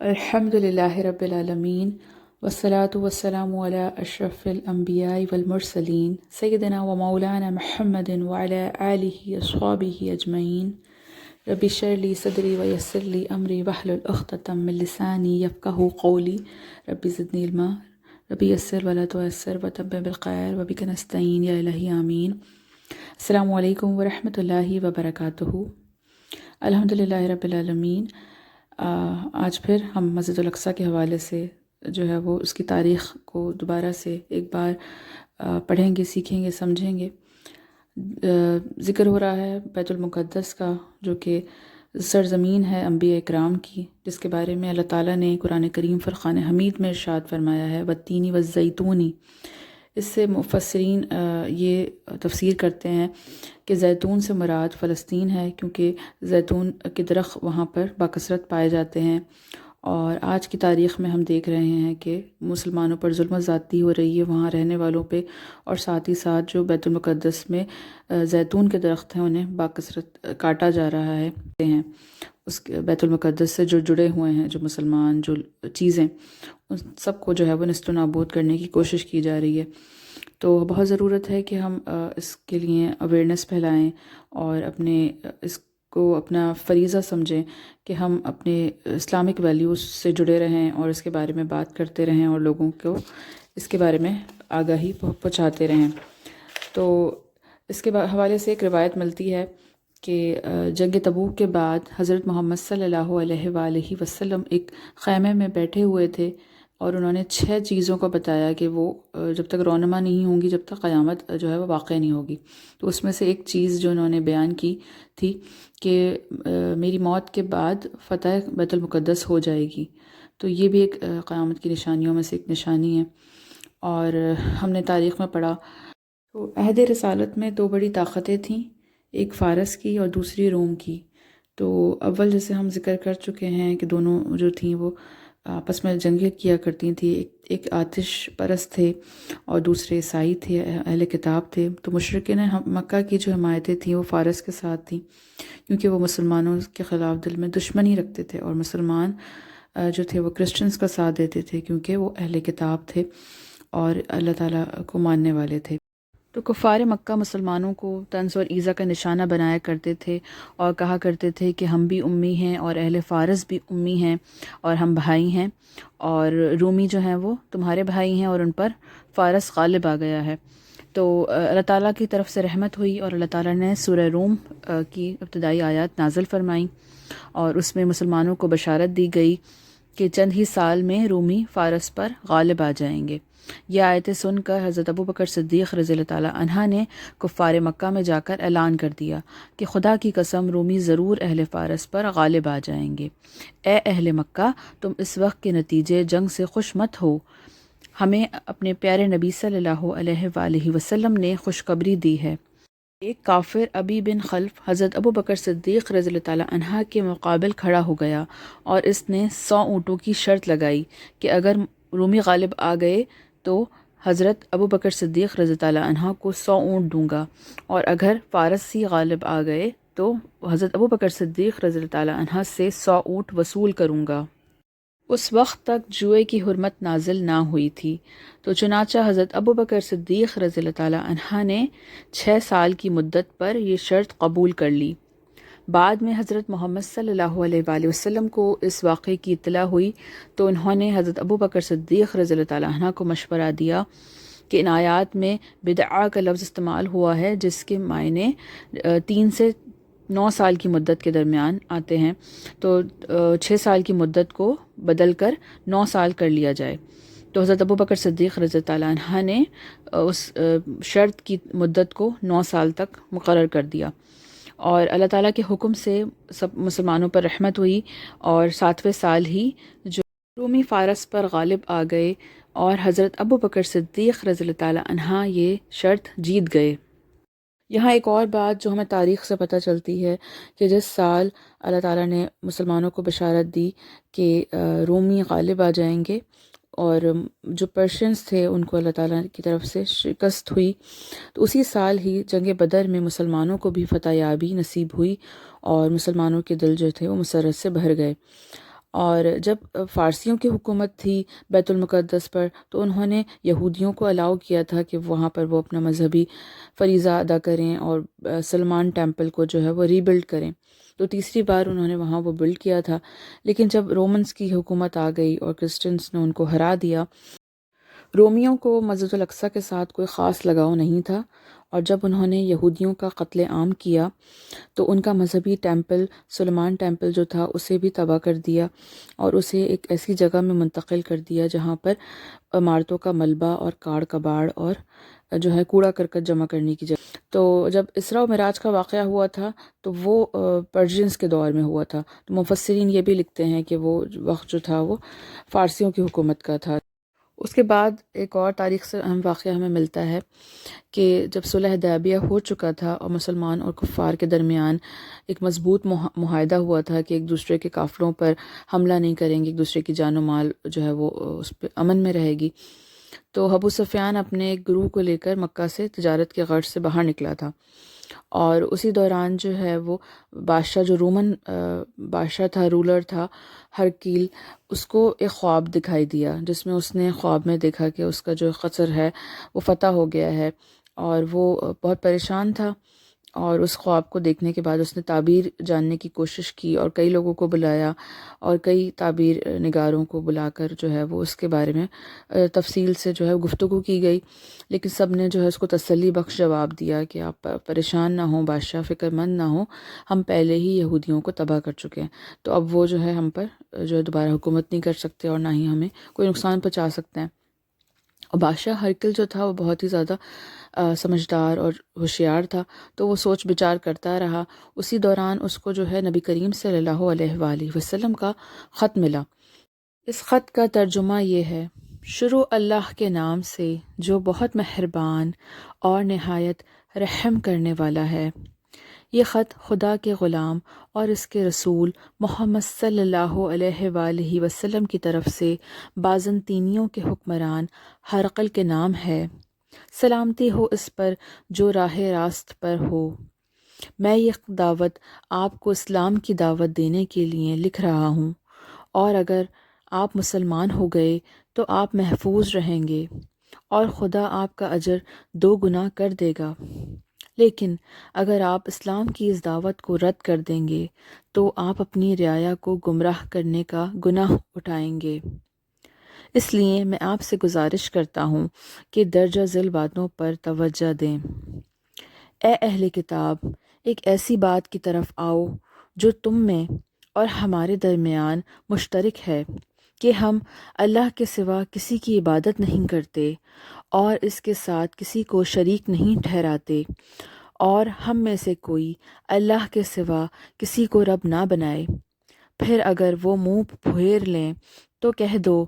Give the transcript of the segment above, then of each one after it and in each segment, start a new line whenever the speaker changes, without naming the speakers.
الحمد للہ رب العالمین والصلاة والسلام علی اشرف الانبیاء والمرسلین سیدنا و مولانا محمد وعلی آلہ اصحابہ اجمعین رب اشرح لی صدری ویسر لی امری واحلل عقدۃ من لسانی یفقہوا قولی رب زدنی علما رب یسر ولا تعسر وتمم بالخیر وبک نستعین یا الہی آمین۔ السلام علیکم ورحمۃ اللہ وبرکاتہ۔ الحمد للہ رب العالمین۔ آج پھر ہم مسجد الاقصیٰ کے حوالے سے جو ہے وہ اس کی تاریخ کو دوبارہ سے ایک بار پڑھیں گے، سیکھیں گے، سمجھیں گے۔ ذکر ہو رہا ہے بیت المقدس کا، جو کہ سرزمین ہے انبیاء اکرام کی، جس کے بارے میں اللہ تعالیٰ نے قرآن کریم فرقان حمید میں ارشاد فرمایا ہے والتین والزیتون۔ اس سے مفسرین یہ تفسیر کرتے ہیں کہ زیتون سے مراد فلسطین ہے، کیونکہ زیتون کے درخت وہاں پر باکثرت پائے جاتے ہیں۔ اور آج کی تاریخ میں ہم دیکھ رہے ہیں کہ مسلمانوں پر ظلم و زیادتی ہو رہی ہے وہاں رہنے والوں پہ، اور ساتھ ہی ساتھ جو بیت المقدس میں زیتون کے درخت ہیں انہیں باکثرت کاٹا جا رہا ہے۔ اس بیت المقدس سے جو جڑے ہوئے ہیں، جو مسلمان جو چیزیں، ان سب کو جو ہے وہ نیست و نابود کرنے کی کوشش کی جا رہی ہے۔ تو بہت ضرورت ہے کہ ہم اس کے لیے اویئرنیس پھیلائیں اور اس کو اپنا فریضہ سمجھیں کہ ہم اپنے اسلامک ویلیوز سے جڑے رہیں اور اس کے بارے میں بات کرتے رہیں اور لوگوں کو اس کے بارے میں آگاہی پہنچاتے رہیں۔ تو اس کے حوالے سے ایک روایت ملتی ہے کہ جنگ تبوک کے بعد حضرت محمد صلی اللہ علیہ وآلہ وسلم ایک خیمے میں بیٹھے ہوئے تھے، اور انہوں نے 6 چیزوں کو بتایا کہ وہ جب تک رونما نہیں ہوں گی، جب تک قیامت جو ہے وہ واقع نہیں ہوگی۔ تو اس میں سے ایک چیز جو انہوں نے بیان کی تھی کہ میری موت کے بعد فتح بیت المقدس ہو جائے گی۔ تو یہ بھی ایک قیامت کی نشانیوں میں سے ایک نشانی ہے۔ اور ہم نے تاریخ میں پڑھا تو عہد رسالت میں 2 بڑی طاقتیں تھیں، ایک فارس کی اور دوسری روم کی۔ تو اول جیسے ہم ذکر کر چکے ہیں کہ دونوں جو تھیں وہ آپس میں جنگیں کیا کرتی تھیں، ایک آتش پرست تھے اور دوسرے عیسائی تھے، اہل کتاب تھے۔ تو مشرکین مکہ کی جو حمایتیں تھیں وہ فارس کے ساتھ تھیں، کیونکہ وہ مسلمانوں کے خلاف دل میں دشمنی رکھتے تھے، اور مسلمان جو تھے وہ کرسچنز کا ساتھ دیتے تھے، کیونکہ وہ اہل کتاب تھے اور اللہ تعالیٰ کو ماننے والے تھے۔ تو کفار مکہ مسلمانوں کو طنز اور ایذا کا نشانہ بنایا کرتے تھے اور کہا کرتے تھے کہ ہم بھی امی ہیں اور اہل فارس بھی امی ہیں اور ہم بھائی ہیں، اور رومی جو ہیں وہ تمہارے بھائی ہیں اور ان پر فارس غالب آ گیا ہے۔ تو اللہ تعالیٰ کی طرف سے رحمت ہوئی اور اللہ تعالیٰ نے سورہ روم کی ابتدائی آیات نازل فرمائیں، اور اس میں مسلمانوں کو بشارت دی گئی کہ چند ہی سال میں رومی فارس پر غالب آ جائیں گے۔ یہ آیتیں سن کر حضرت ابوبکر صدیق رضی اللہ تعالیٰ عنہ نے کفار مکہ میں جا کر اعلان کر دیا کہ خدا کی قسم رومی ضرور اہل فارس پر غالب آ جائیں گے۔ اے اہل مکہ، تم اس وقت کے نتیجے جنگ سے خوش مت ہو، ہمیں اپنے پیارے نبی صلی اللہ علیہ وآلہ وسلم نے خوشخبری دی ہے۔ ایک کافر ابی بن خلف حضرت ابوبکر صدیق رضی اللہ تعالیٰ عنہ کے مقابل کھڑا ہو گیا، اور اس نے 100 اونٹوں کی شرط لگائی کہ اگر رومی غالب آ گئے تو حضرت ابوبکر صدیق رضی اللہ عنہ کو 100 اونٹ دوں گا، اور اگر فارسی غالب آ گئے تو حضرت ابوبکر صدیق رضی اللہ تعالیٰ عنہ سے 100 اونٹ وصول کروں گا۔ اس وقت تک جوئے کی حرمت نازل نہ ہوئی تھی، تو چنانچہ حضرت ابوبکر صدیق رضی اللہ تعالیٰ عنہ نے 6 سال کی مدت پر یہ شرط قبول کر لی۔ بعد میں حضرت محمد صلی اللہ علیہ وآلہ وسلم کو اس واقعے کی اطلاع ہوئی، تو انہوں نے حضرت ابوبکر صدیق رضی اللہ تعالیٰ عنہ کو مشورہ دیا کہ ان آیات میں بدعہ کا لفظ استعمال ہوا ہے، جس کے معنی 3 سے 9 سال کی مدت کے درمیان آتے ہیں، تو 6 سال کی مدت کو بدل کر 9 سال کر لیا جائے۔ تو حضرت ابوبکر صدیق رضی اللہ عنہ نے اس شرط کی مدت کو 9 سال تک مقرر کر دیا، اور اللہ تعالیٰ کے حکم سے سب مسلمانوں پر رحمت ہوئی، اور 7ویں سال ہی جو رومی فارس پر غالب آ گئے، اور حضرت ابوبکر صدیق رضی اللہ تعالیٰ عنہ یہ شرط جیت گئے۔ یہاں ایک اور بات جو ہمیں تاریخ سے پتہ چلتی ہے کہ جس سال اللہ تعالیٰ نے مسلمانوں کو بشارت دی کہ رومی غالب آ جائیں گے، اور جو پرشینز تھے ان کو اللہ تعالیٰ کی طرف سے شکست ہوئی، تو اسی سال ہی جنگ بدر میں مسلمانوں کو بھی فتح یابی نصیب ہوئی، اور مسلمانوں کے دل جو تھے وہ مسرت سے بھر گئے۔ اور جب فارسیوں کی حکومت تھی بیت المقدس پر تو انہوں نے یہودیوں کو الاؤ کیا تھا کہ وہاں پر وہ اپنا مذہبی فریضہ ادا کریں اور سلمان ٹیمپل کو جو ہے وہ ری بلڈ کریں. تو تیسری بار انہوں نے وہاں وہ بلڈ کیا تھا. لیکن جب رومنز کی حکومت آ گئی اور کرسچنز نے ان کو ہرا دیا، رومیوں کو مسجد الاقصیٰ کے ساتھ کوئی خاص لگاؤ نہیں تھا، اور جب انہوں نے یہودیوں کا قتل عام کیا تو ان کا مذہبی ٹیمپل سلیمان ٹیمپل جو تھا اسے بھی تباہ کر دیا اور اسے ایک ایسی جگہ میں منتقل کر دیا جہاں پر عمارتوں کا ملبہ اور کاڑ کباڑ اور جو ہے کوڑا کرکٹ جمع کرنے کی جگہ. تو جب اسراء و معراج کا واقعہ ہوا تھا تو وہ پرشینز کے دور میں ہوا تھا. تو مفسرین یہ بھی لکھتے ہیں کہ وہ وقت جو تھا وہ فارسیوں کی حکومت کا تھا. اس کے بعد ایک اور تاریخ سے اہم واقعہ ہمیں ملتا ہے کہ جب صلح حدیبیہ ہو چکا تھا اور مسلمان اور کفار کے درمیان ایک مضبوط معاہدہ ہوا تھا کہ ایک دوسرے کے قافلوں پر حملہ نہیں کریں گے، ایک دوسرے کی جان و مال جو ہے وہ اس پہ امن میں رہے گی. تو ابو سفیان اپنے ایک گروہ کو لے کر مکہ سے تجارت کے غرض سے باہر نکلا تھا، اور اسی دوران جو ہے وہ بادشاہ جو رومن بادشاہ تھا، رولر تھا ہرکیل، اس کو ایک خواب دکھائی دیا جس میں اس نے خواب میں دیکھا کہ اس کا جو قصر ہے وہ فتح ہو گیا ہے، اور وہ بہت پریشان تھا. اور اس خواب کو دیکھنے کے بعد اس نے تعبیر جاننے کی کوشش کی اور کئی لوگوں کو بلایا اور کئی تعبیر نگاروں کو بلا کر جو ہے وہ اس کے بارے میں تفصیل سے جو ہے گفتگو کی گئی. لیکن سب نے جو ہے اس کو تسلی بخش جواب دیا کہ آپ پریشان نہ ہوں بادشاہ، فکر مند نہ ہوں، ہم پہلے ہی یہودیوں کو تباہ کر چکے ہیں، تو اب وہ جو ہے ہم پر جو ہے دوبارہ حکومت نہیں کر سکتے اور نہ ہی ہمیں کوئی نقصان پہنچا سکتے ہیں. اور بادشاہ ہرکل جو تھا وہ بہت ہی زیادہ سمجھدار اور ہوشیار تھا، تو وہ سوچ بچار کرتا رہا. اسی دوران اس کو جو ہے نبی کریم صلی اللہ علیہ وآلہ وسلم کا خط ملا. اس خط کا ترجمہ یہ ہے: شروع اللہ کے نام سے جو بہت مہربان اور نہایت رحم کرنے والا ہے. یہ خط خدا کے غلام اور اس کے رسول محمد صلی اللہ علیہ وآلہ وسلم کی طرف سے بازنطینیوں کے حکمران ہرقل کے نام ہے. سلامتی ہو اس پر جو راہ راست پر ہو. میں یہ دعوت آپ کو اسلام کی دعوت دینے کے لیے لکھ رہا ہوں، اور اگر آپ مسلمان ہو گئے تو آپ محفوظ رہیں گے اور خدا آپ کا اجر 2 گنا کر دے گا. لیکن اگر آپ اسلام کی اس دعوت کو رد کر دیں گے تو آپ اپنی رعایا کو گمراہ کرنے کا گناہ اٹھائیں گے. اس لیے میں آپ سے گزارش کرتا ہوں کہ درجہ ذیل باتوں پر توجہ دیں. اے اہل کتاب، ایک ایسی بات کی طرف آؤ جو تم میں اور ہمارے درمیان مشترک ہے کہ ہم اللہ کے سوا کسی کی عبادت نہیں کرتے اور اس کے ساتھ کسی کو شریک نہیں ٹھہراتے، اور ہم میں سے کوئی اللہ کے سوا کسی کو رب نہ بنائے. پھر اگر وہ منہ پھیر لیں تو کہہ دو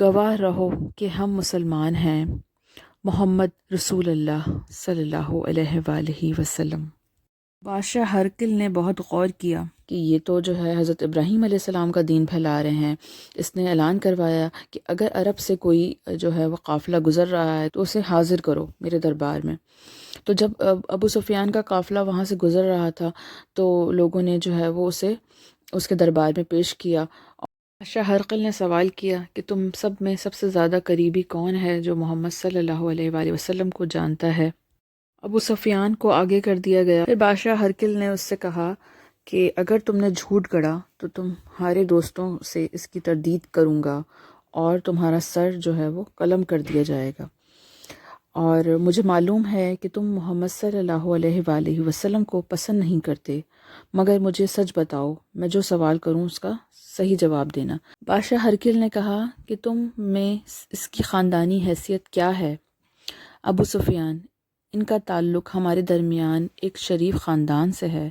گواہ رہو کہ ہم مسلمان ہیں. محمد رسول اللہ صلی اللہ علیہ وآلہ وسلم. بادشاہ ہرقل نے بہت غور کیا کہ یہ تو جو ہے حضرت ابراہیم علیہ السلام کا دین پھیلا رہے ہیں. اس نے اعلان کروایا کہ اگر عرب سے کوئی جو ہے وہ قافلہ گزر رہا ہے تو اسے حاضر کرو میرے دربار میں. تو جب ابو سفیان کا قافلہ وہاں سے گزر رہا تھا تو لوگوں نے جو ہے وہ اسے اس کے دربار میں پیش کیا. بادشاہ ہرقل نے سوال کیا کہ تم سب میں سب سے زیادہ قریبی کون ہے جو محمد صلی اللہ علیہ وآلہ وسلم کو جانتا ہے؟ ابو سفیان کو آگے کر دیا گیا. پھر بادشاہ ہرقل نے اس سے کہا کہ اگر تم نے جھوٹ گڑھا تو تمہارے دوستوں سے اس کی تردید کروں گا اور تمہارا سر جو ہے وہ قلم کر دیا جائے گا. اور مجھے معلوم ہے کہ تم محمد صلی اللہ علیہ وآلہ وسلم کو پسند نہیں کرتے، مگر مجھے سچ بتاؤ، میں جو سوال کروں اس کا صحیح جواب دینا. بادشاہ ہرقل نے کہا کہ تم میں اس کی خاندانی حیثیت کیا ہے؟ ابو سفیان: ان کا تعلق ہمارے درمیان ایک شریف خاندان سے ہے.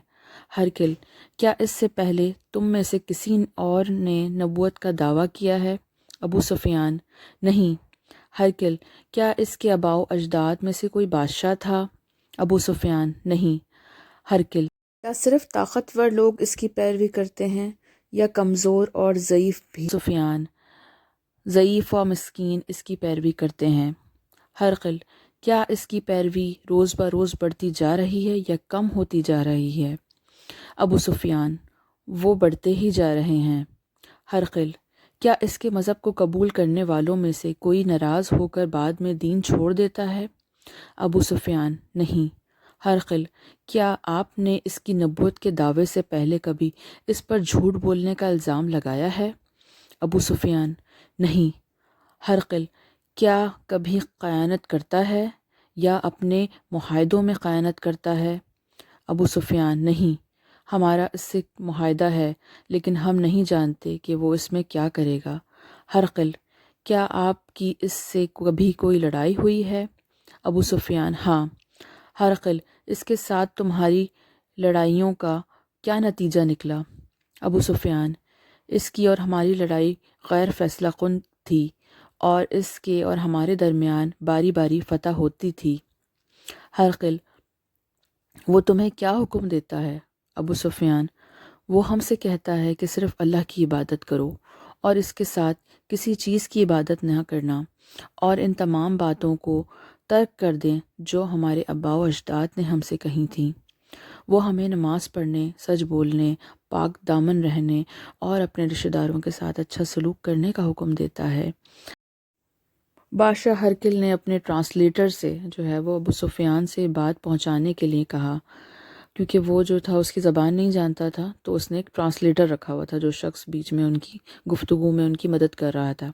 ہرقل: کیا اس سے پہلے تم میں سے کسی اور نے نبوت کا دعویٰ کیا ہے؟ ابو سفیان: نہیں. ہرقل: کیا اس کے آباء و اجداد میں سے کوئی بادشاہ تھا؟ ابو سفیان: نہیں. ہرقل: کیا صرف طاقتور لوگ اس کی پیروی کرتے ہیں یا کمزور اور ضعیف بھی؟ سفیان: ضعیف و مسکین اس کی پیروی کرتے ہیں. ہرقل: کیا اس کی پیروی روز بروز بڑھتی جا رہی ہے یا کم ہوتی جا رہی ہے؟ ابو سفیان: وہ بڑھتے ہی جا رہے ہیں. ہرقل، کیا اس کے مذہب کو قبول کرنے والوں میں سے کوئی ناراض ہو کر بعد میں دین چھوڑ دیتا ہے؟ ابو سفیان، نہیں۔ ہرقل، کیا آپ نے اس کی نبوت کے دعوے سے پہلے کبھی اس پر جھوٹ بولنے کا الزام لگایا ہے؟ ابو سفیان، نہیں۔ ہرقل، کیا کبھی خیانت کرتا ہے یا اپنے معاہدوں میں خیانت کرتا ہے؟ ابو سفیان، نہیں، ہمارا اس سے معاہدہ ہے لیکن ہم نہیں جانتے کہ وہ اس میں کیا کرے گا۔ ہرقل، کیا آپ کی اس سے کبھی کوئی لڑائی ہوئی ہے؟ ابو سفیان، ہاں۔ ہرقل، اس کے ساتھ تمہاری لڑائیوں کا کیا نتیجہ نکلا؟ ابو سفیان، اس کی اور ہماری لڑائی غیر فیصلہ کن تھی اور اس کے اور ہمارے درمیان باری باری فتح ہوتی تھی۔ ہرقل، وہ تمہیں کیا حکم دیتا ہے؟ ابو سفیان، وہ ہم سے کہتا ہے کہ صرف اللہ کی عبادت کرو اور اس کے ساتھ کسی چیز کی عبادت نہ کرنا، اور ان تمام باتوں کو ترک کر دیں جو ہمارے آباء و اجداد نے ہم سے کہی تھیں۔ وہ ہمیں نماز پڑھنے، سچ بولنے، پاک دامن رہنے اور اپنے رشتہ داروں کے ساتھ اچھا سلوک کرنے کا حکم دیتا ہے۔ بادشاہ ہرقل نے اپنے ٹرانسلیٹر سے جو ہے وہ ابو سفیان سے بات پہنچانے کے لیے کہا، کیونکہ وہ جو تھا اس کی زبان نہیں جانتا تھا، تو اس نے ایک ٹرانسلیٹر رکھا ہوا تھا جو شخص بیچ میں ان کی گفتگو میں ان کی مدد کر رہا تھا۔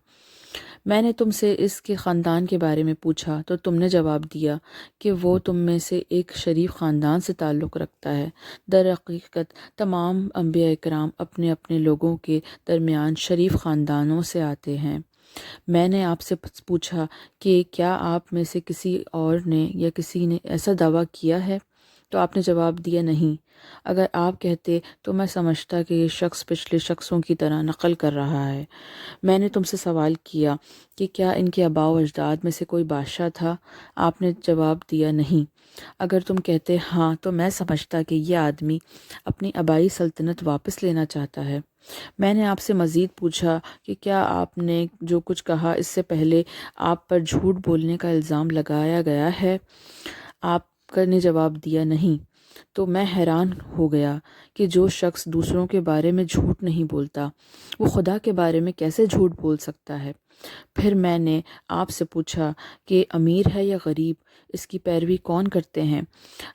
میں نے تم سے اس کے خاندان کے بارے میں پوچھا تو تم نے جواب دیا کہ وہ تم میں سے ایک شریف خاندان سے تعلق رکھتا ہے۔ در حقیقت تمام انبیاء اکرام اپنے اپنے لوگوں کے درمیان شریف خاندانوں سے آتے ہیں۔ میں نے آپ سے پوچھا کہ کیا آپ میں سے کسی اور نے یا کسی نے ایسا دعویٰ کیا ہے؟ تو آپ نے جواب دیا، نہیں۔ اگر آپ کہتے تو میں سمجھتا کہ یہ شخص پچھلے شخصوں کی طرح نقل کر رہا ہے۔ میں نے تم سے سوال کیا کہ کیا ان کے آباء و اجداد میں سے کوئی بادشاہ تھا؟ آپ نے جواب دیا، نہیں۔ اگر تم کہتے ہاں تو میں سمجھتا کہ یہ آدمی اپنی آبائی سلطنت واپس لینا چاہتا ہے۔ میں نے آپ سے مزید پوچھا کہ کیا آپ نے جو کچھ کہا اس سے پہلے آپ پر جھوٹ بولنے کا الزام لگایا گیا ہے؟ آپ نے جواب دیا، نہیں۔ تو میں حیران ہو گیا کہ جو شخص دوسروں کے بارے میں جھوٹ نہیں بولتا، وہ خدا کے بارے میں کیسے جھوٹ بول سکتا ہے؟ پھر میں نے آپ سے پوچھا کہ امیر ہے یا غریب، اس کی پیروی کون کرتے ہیں؟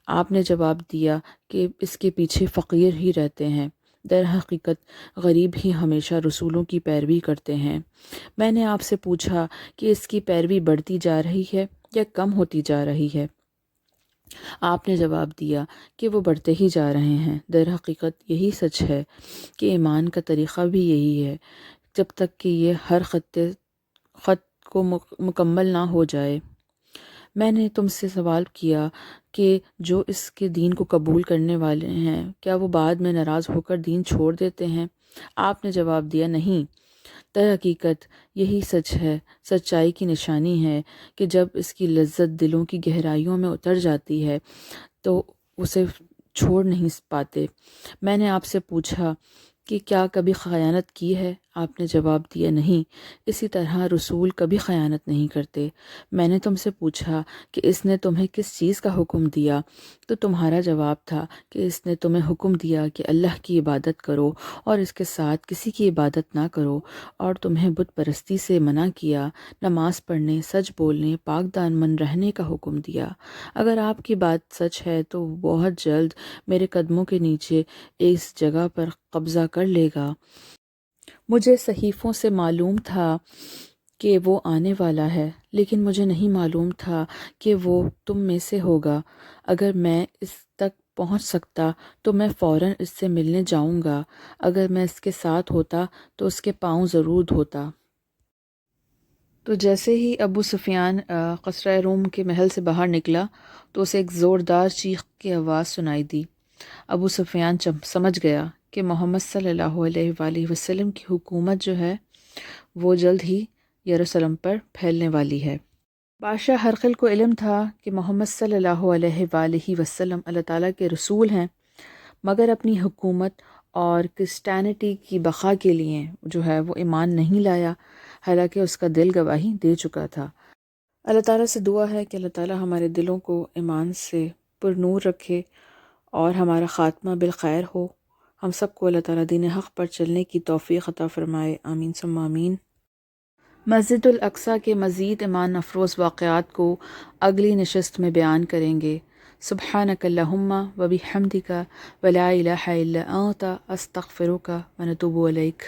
آپ نے جواب دیا کہ اس کے پیچھے فقیر ہی رہتے ہیں۔ در حقیقت غریب ہی ہمیشہ رسولوں کی پیروی کرتے ہیں۔ میں نے آپ سے پوچھا کہ اس کی پیروی بڑھتی جا رہی ہے یا کم ہوتی جا رہی ہے؟ آپ نے جواب دیا کہ وہ بڑھتے ہی جا رہے ہیں۔ در حقیقت یہی سچ ہے کہ ایمان کا طریقہ بھی یہی ہے، جب تک کہ یہ ہر خط کو مکمل نہ ہو جائے۔ میں نے تم سے سوال کیا کہ جو اس کے دین کو قبول کرنے والے ہیں کیا وہ بعد میں ناراض ہو کر دین چھوڑ دیتے ہیں؟ آپ نے جواب دیا، نہیں۔ در حقیقت یہی سچ ہے، سچائی کی نشانی ہے کہ جب اس کی لذت دلوں کی گہرائیوں میں اتر جاتی ہے تو اسے چھوڑ نہیں پاتے۔ میں نے آپ سے پوچھا کہ کیا کبھی خیانت کی ہے؟ آپ نے جواب دیا، نہیں۔ اسی طرح رسول کبھی خیانت نہیں کرتے۔ میں نے تم سے پوچھا کہ اس نے تمہیں کس چیز کا حکم دیا؟ تو تمہارا جواب تھا کہ اس نے تمہیں حکم دیا کہ اللہ کی عبادت کرو اور اس کے ساتھ کسی کی عبادت نہ کرو، اور تمہیں بت پرستی سے منع کیا، نماز پڑھنے، سچ بولنے، پاک دامن رہنے کا حکم دیا۔ اگر آپ کی بات سچ ہے تو وہ بہت جلد میرے قدموں کے نیچے اس جگہ پر قبضہ کر لے گا۔ مجھے صحیفوں سے معلوم تھا کہ وہ آنے والا ہے، لیکن مجھے نہیں معلوم تھا کہ وہ تم میں سے ہوگا۔ اگر میں اس تک پہنچ سکتا تو میں فوراً اس سے ملنے جاؤں گا۔ اگر میں اس کے ساتھ ہوتا تو اس کے پاؤں ضرور دھوتا۔ تو جیسے ہی ابو سفیان قصرۂ روم کے محل سے باہر نکلا تو اسے ایک زوردار چیخ کی آواز سنائی دی۔ ابو سفیان سمجھ گیا کہ محمد صلی اللہ علیہ وآلہ وسلم کی حکومت جو ہے وہ جلد ہی یروشلم پر پھیلنے والی ہے۔ بادشاہ ہرقل کو علم تھا کہ محمد صلی اللہ علیہ وآلہ وسلم اللہ تعالیٰ کے رسول ہیں، مگر اپنی حکومت اور کرسچینٹی کی بقا کے لیے جو ہے وہ ایمان نہیں لایا، حالانکہ اس کا دل گواہی دے چکا تھا۔ اللہ تعالیٰ سے دعا ہے کہ اللہ تعالیٰ ہمارے دلوں کو ایمان سے پر نور رکھے اور ہمارا خاتمہ بالخیر ہو، ہم سب کو اللہ تعالیٰ دین حق پر چلنے کی توفیق عطا فرمائے، آمین ثم آمین۔ مسجد الاقصیٰ کے مزید ایمان افروز واقعات کو اگلی نشست میں بیان کریں گے۔ سبحانک اللہم و بحمدک ولا الہ الا انت استغفرک و نتوب الیک۔